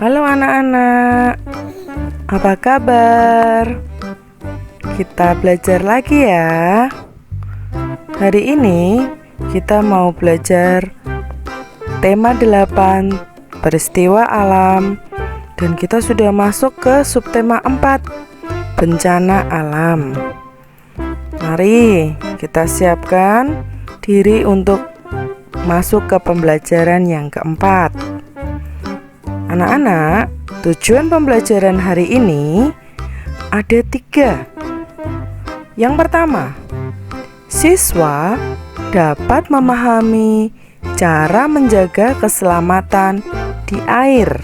Halo anak-anak, apa kabar? Kita belajar lagi ya. Hari ini kita mau belajar tema 8, peristiwa alam. Dan kita sudah masuk ke subtema 4, bencana alam. Mari kita siapkan diri untuk masuk ke pembelajaran yang keempat. Anak-anak, tujuan pembelajaran hari ini ada 3. Yang pertama, siswa dapat memahami cara menjaga keselamatan di air.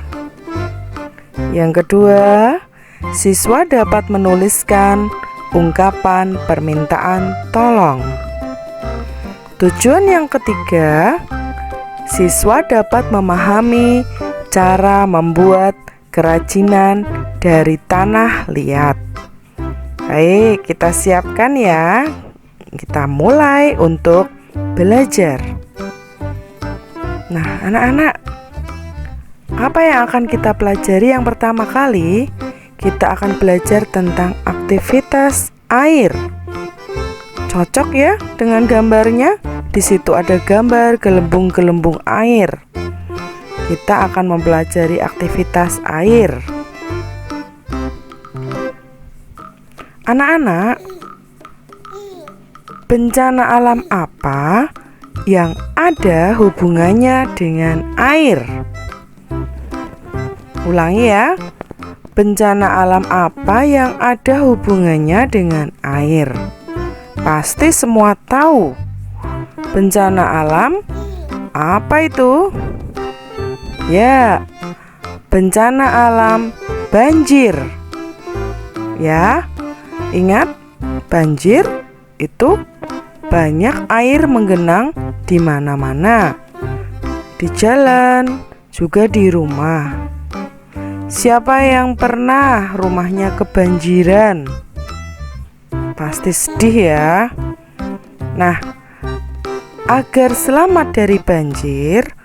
Yang kedua, siswa dapat menuliskan ungkapan permintaan tolong. Tujuan yang ketiga, siswa dapat memahami cara membuat kerajinan dari tanah liat. Baik, kita siapkan ya. Kita mulai untuk belajar. Nah, anak-anak, apa yang akan kita pelajari yang pertama kali? Kita akan belajar tentang aktivitas air. Cocok ya dengan gambarnya? Di situ ada gambar gelembung-gelembung air. Kita akan mempelajari aktivitas air. Anak-anak, bencana alam apa yang ada hubungannya dengan air? Ulangi ya. Bencana alam apa yang ada hubungannya dengan air? Pasti semua tahu. Bencana alam apa itu? Ya, bencana alam banjir. Ya, ingat, banjir itu banyak air menggenang di mana-mana, di jalan, juga di rumah. Siapa yang pernah rumahnya kebanjiran? Pasti sedih ya. Nah, agar selamat dari banjir,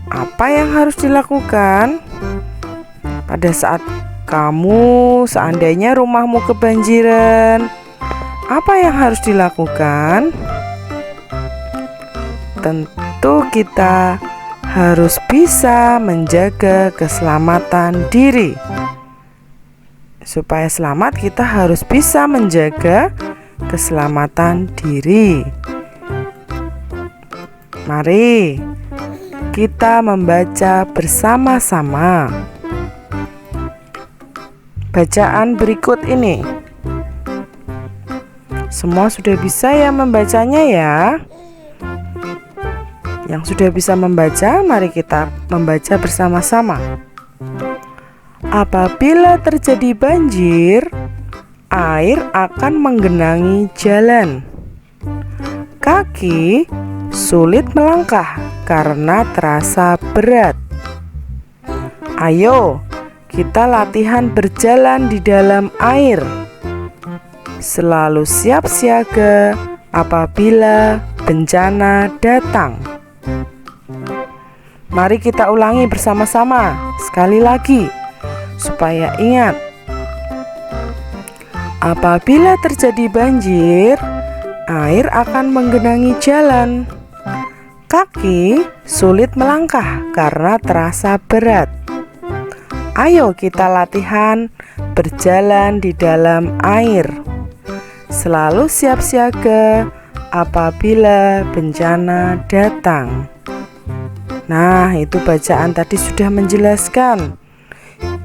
apa yang harus dilakukan? Pada saat kamu seandainya rumahmu kebanjiran, apa yang harus dilakukan? Tentu kita harus bisa menjaga keselamatan diri. Supaya selamat, kita harus bisa menjaga keselamatan diri. Mari kita membaca bersama-sama. Bacaan berikut ini. Semua sudah bisa ya membacanya ya? Yang sudah bisa membaca, mari kita membaca bersama-sama. Apabila terjadi banjir, air akan menggenangi jalan. Kaki sulit melangkah karena terasa berat. Ayo, kita latihan berjalan di dalam air. Selalu siap siaga apabila bencana datang. Mari kita ulangi bersama-sama sekali lagi supaya ingat. Apabila terjadi banjir, air akan menggenangi jalan. Kaki sulit melangkah karena terasa berat. Ayo kita latihan berjalan di dalam air. Selalu siap siaga apabila bencana datang. Nah, itu bacaan tadi sudah menjelaskan.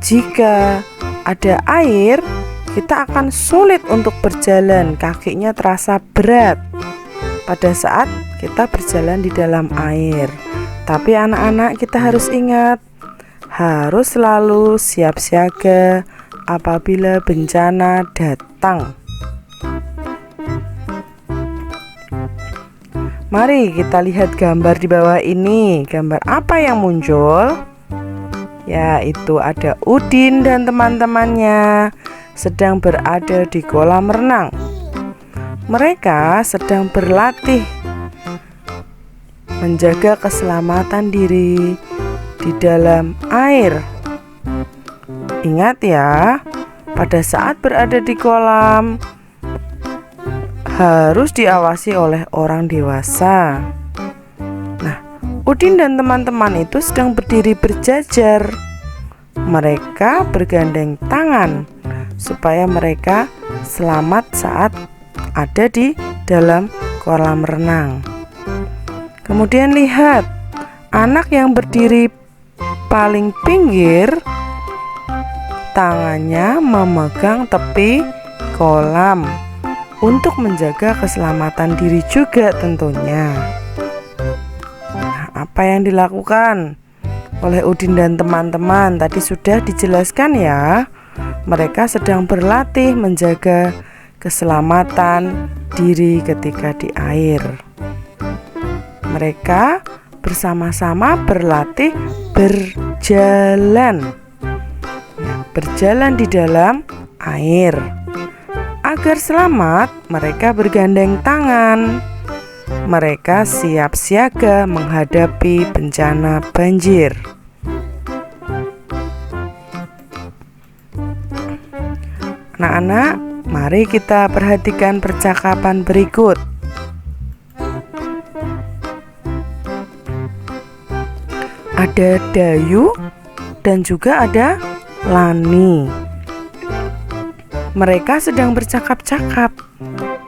Jika ada air, kita akan sulit untuk berjalan, kakinya terasa berat pada saat kita berjalan di dalam air. Tapi anak-anak, kita harus ingat, harus selalu siap siaga apabila bencana datang. Mari kita lihat gambar di bawah ini. Gambar apa yang muncul? Yaitu ada Udin dan teman-temannya sedang berada di kolam renang. Mereka sedang berlatih menjaga keselamatan diri di dalam air. Ingat ya, pada saat berada di kolam harus diawasi oleh orang dewasa. Nah, Udin dan teman-teman itu sedang berdiri berjajar. Mereka bergandeng tangan supaya mereka selamat saat ada di dalam kolam renang. Kemudian lihat, anak yang berdiri paling pinggir, tangannya memegang tepi kolam untuk menjaga keselamatan diri juga tentunya. Nah, apa yang dilakukan oleh Udin dan teman-teman tadi sudah dijelaskan ya. Mereka sedang berlatih menjaga keselamatan diri ketika di air. Mereka bersama-sama berlatih berjalan. Berjalan di dalam air. Agar selamat, mereka bergandeng tangan. Mereka siap siaga menghadapi bencana banjir. Anak-anak, mari kita perhatikan percakapan berikut. Ada Dayu dan juga ada Lani. Mereka sedang bercakap-cakap.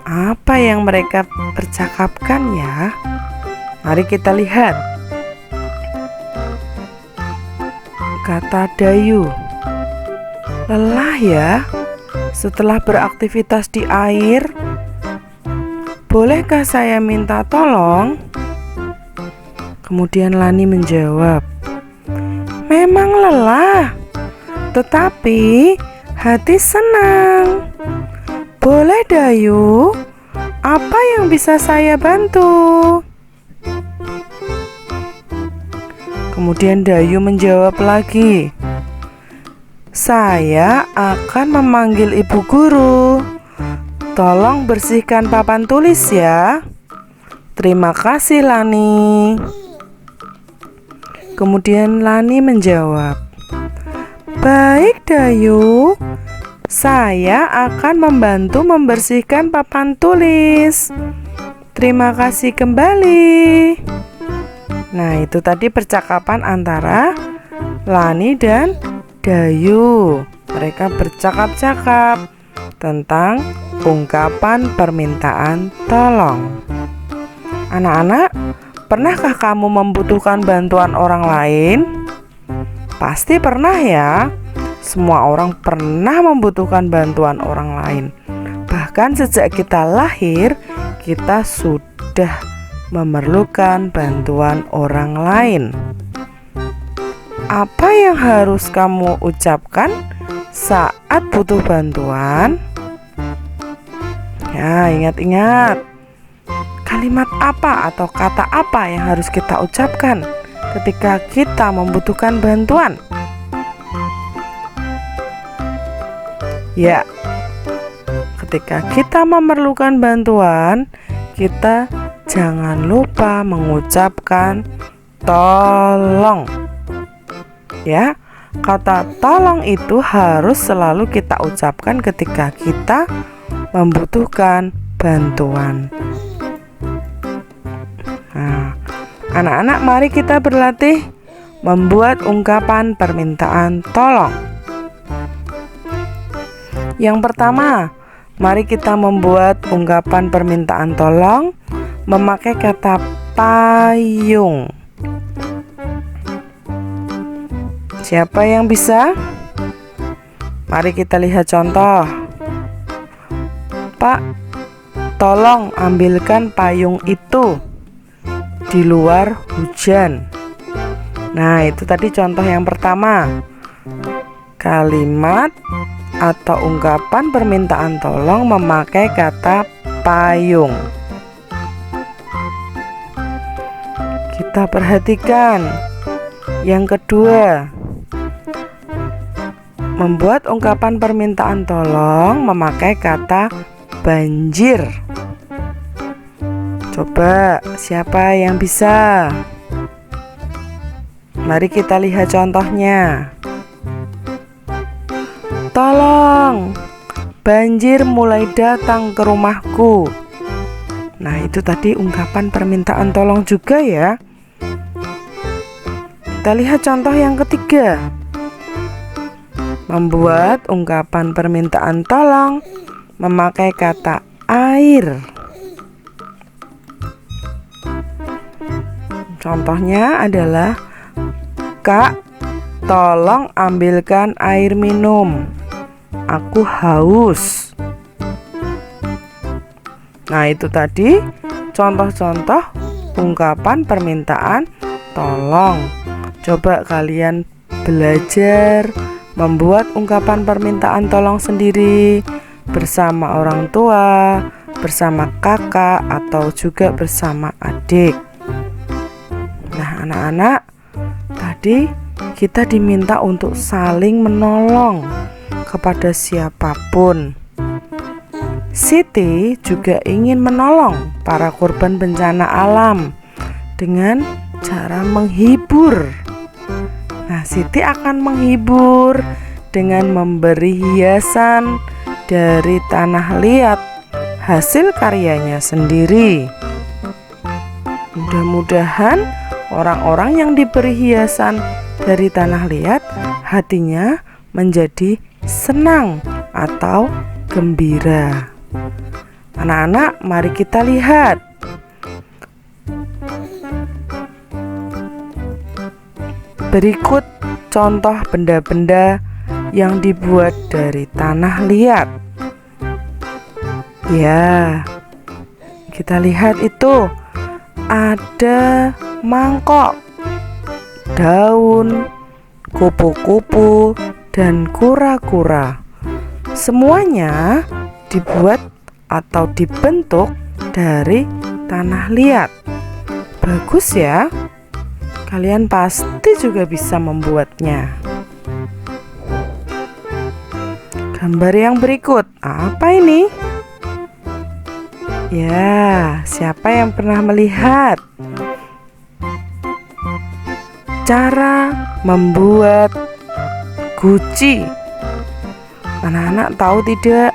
Apa yang mereka percakapkan ya? Mari kita lihat. Kata Dayu, lelah ya setelah beraktivitas di air. Bolehkah saya minta tolong? Kemudian Lani menjawab, memang lelah, tetapi hati senang. Boleh Dayu, apa yang bisa saya bantu? Kemudian Dayu menjawab lagi, saya akan memanggil ibu guru. Tolong bersihkan papan tulis ya. Terima kasih Lani. Kemudian Lani menjawab, baik Dayu, saya akan membantu membersihkan papan tulis. Terima kasih kembali. Nah, itu tadi percakapan antara Lani dan Dayu. Mereka bercakap-cakap tentang ungkapan permintaan tolong. Anak-anak, pernahkah kamu membutuhkan bantuan orang lain? Pasti pernah ya. Semua orang pernah membutuhkan bantuan orang lain. Bahkan sejak kita lahir, kita sudah memerlukan bantuan orang lain. Apa yang harus kamu ucapkan saat butuh bantuan? Ya, ingat-ingat. Kalimat apa atau kata apa yang harus kita ucapkan ketika kita membutuhkan bantuan? Ya, ketika kita memerlukan bantuan, kita jangan lupa mengucapkan tolong. Ya, kata tolong itu harus selalu kita ucapkan ketika kita membutuhkan bantuan. Nah, anak-anak, mari kita berlatih membuat ungkapan permintaan tolong. Yang pertama, mari kita membuat ungkapan permintaan tolong memakai kata payung. Siapa yang bisa? Mari kita lihat contoh. Pak, tolong ambilkan payung itu. Di luar hujan. Nah, itu tadi contoh yang pertama. Kalimat atau ungkapan permintaan tolong memakai kata payung. Kita perhatikan. Yang kedua, membuat ungkapan permintaan tolong memakai kata banjir. Coba, siapa yang bisa? Mari kita lihat contohnya. Tolong, banjir mulai datang ke rumahku. Nah, itu tadi ungkapan permintaan tolong juga ya. Kita lihat contoh yang ketiga. Membuat ungkapan permintaan tolong memakai kata air. Contohnya adalah, Kak, tolong ambilkan air minum. Aku haus. Nah, itu tadi contoh-contoh ungkapan permintaan tolong. Coba kalian belajar membuat ungkapan permintaan tolong sendiri bersama orang tua, bersama kakak, atau juga bersama adik. Nah, anak-anak, tadi kita diminta untuk saling menolong kepada siapapun. Siti juga ingin menolong para korban bencana alam dengan cara menghibur. Nah, Siti akan menghibur dengan memberi hiasan dari tanah liat hasil karyanya sendiri. Mudah-mudahan orang-orang yang diberi hiasan dari tanah liat hatinya menjadi senang atau gembira. Anak-anak, mari kita lihat. Berikut contoh benda-benda yang dibuat dari tanah liat. Ya, kita lihat itu. Ada mangkok, daun, kupu-kupu, dan kura-kura. Semuanya dibuat atau dibentuk dari tanah liat. Bagus ya. Kalian pasti juga bisa membuatnya. Gambar yang berikut, apa ini? Ya, siapa yang pernah melihat cara membuat guci? Anak-anak tahu tidak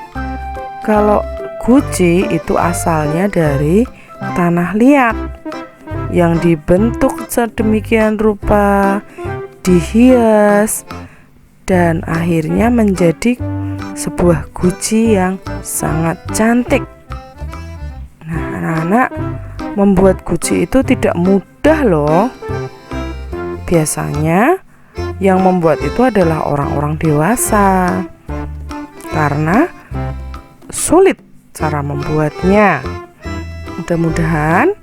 kalau guci itu asalnya dari tanah liat yang dibentuk sedemikian rupa, dihias, dan akhirnya menjadi sebuah guci yang sangat cantik. Nah, anak-anak, membuat guci itu tidak mudah loh. Biasanya yang membuat itu adalah orang-orang dewasa karena sulit cara membuatnya. Mudah-mudahan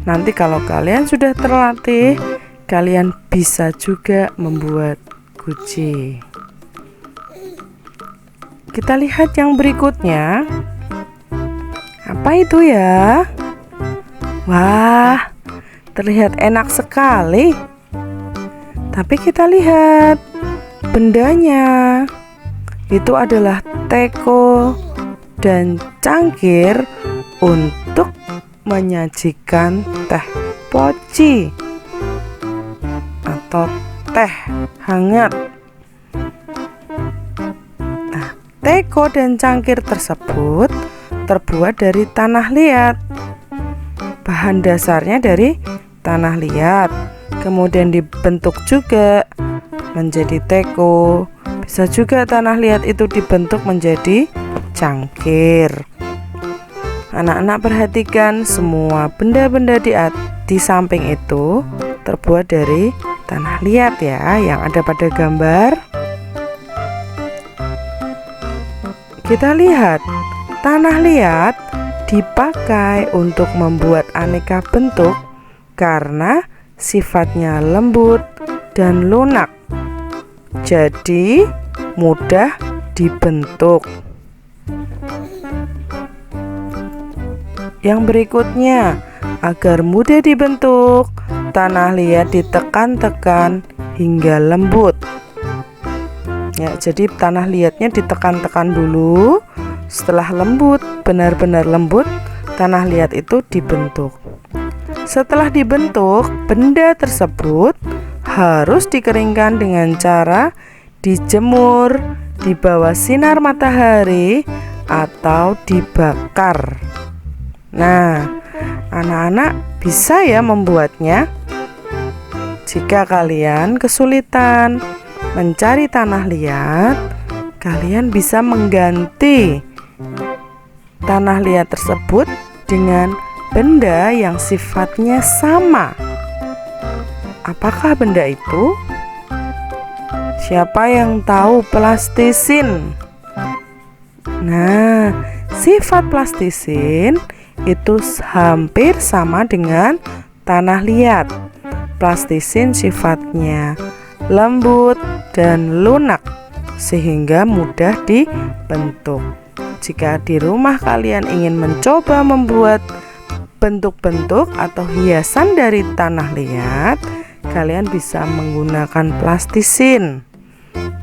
nanti kalau kalian sudah terlatih, kalian bisa juga membuat guci. Kita lihat yang berikutnya. Apa itu ya? Wah, terlihat enak sekali. Tapi kita lihat bendanya. Itu adalah teko dan cangkir untuk menyajikan teh poci atau teh hangat. Nah, teko dan cangkir tersebut terbuat dari tanah liat. Bahan dasarnya dari tanah liat, kemudian dibentuk juga menjadi teko. Bisa juga tanah liat itu dibentuk menjadi cangkir. Anak-anak perhatikan, semua benda-benda di samping itu terbuat dari tanah liat ya, yang ada pada gambar. Kita lihat, tanah liat dipakai untuk membuat aneka bentuk karena sifatnya lembut dan lunak, jadi mudah dibentuk. Yang berikutnya, agar mudah dibentuk, tanah liat ditekan-tekan hingga lembut. Ya, jadi tanah liatnya ditekan-tekan dulu. Setelah lembut, benar-benar lembut, tanah liat itu dibentuk. Setelah dibentuk, benda tersebut harus dikeringkan dengan cara dijemur di bawah sinar matahari atau dibakar. Nah, anak-anak bisa ya membuatnya. Jika kalian kesulitan mencari tanah liat, kalian bisa mengganti tanah liat tersebut dengan benda yang sifatnya sama. Apakah benda itu? Siapa yang tahu plastisin? Nah, sifat plastisin itu hampir sama dengan tanah liat. Plastisin sifatnya lembut dan lunak sehingga mudah dibentuk. Jika di rumah kalian ingin mencoba membuat bentuk-bentuk atau hiasan dari tanah liat, kalian bisa menggunakan plastisin.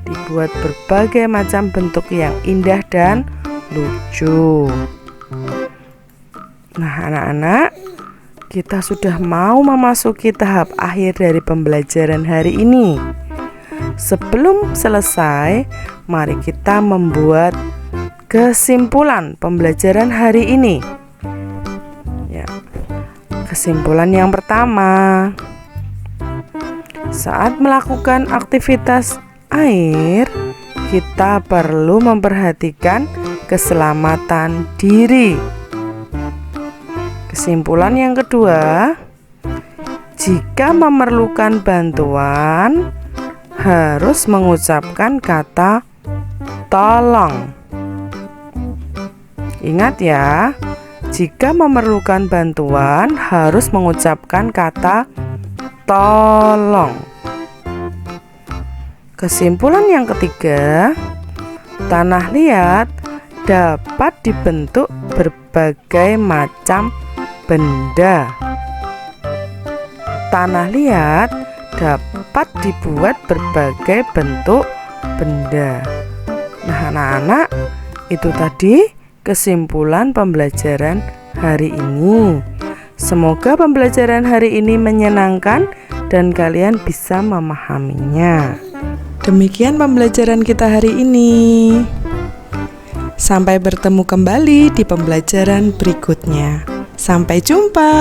Dibuat berbagai macam bentuk yang indah dan lucu. Nah, anak-anak, kita sudah mau memasuki tahap akhir dari pembelajaran hari ini. Sebelum selesai, mari kita membuat kesimpulan pembelajaran hari ini. Ya, kesimpulan yang pertama, saat melakukan aktivitas air, kita perlu memperhatikan keselamatan diri. Kesimpulan yang kedua, jika memerlukan bantuan, harus mengucapkan kata tolong. Ingat ya, jika memerlukan bantuan, harus mengucapkan kata tolong. Kesimpulan yang ketiga, tanah liat dapat dibentuk berbagai macam benda. Tanah liat dapat dibuat berbagai bentuk benda. Nah, anak-anak, itu tadi kesimpulan pembelajaran hari ini. Semoga pembelajaran hari ini menyenangkan dan kalian bisa memahaminya. Demikian pembelajaran kita hari ini. Sampai bertemu kembali di pembelajaran berikutnya. Sampai jumpa.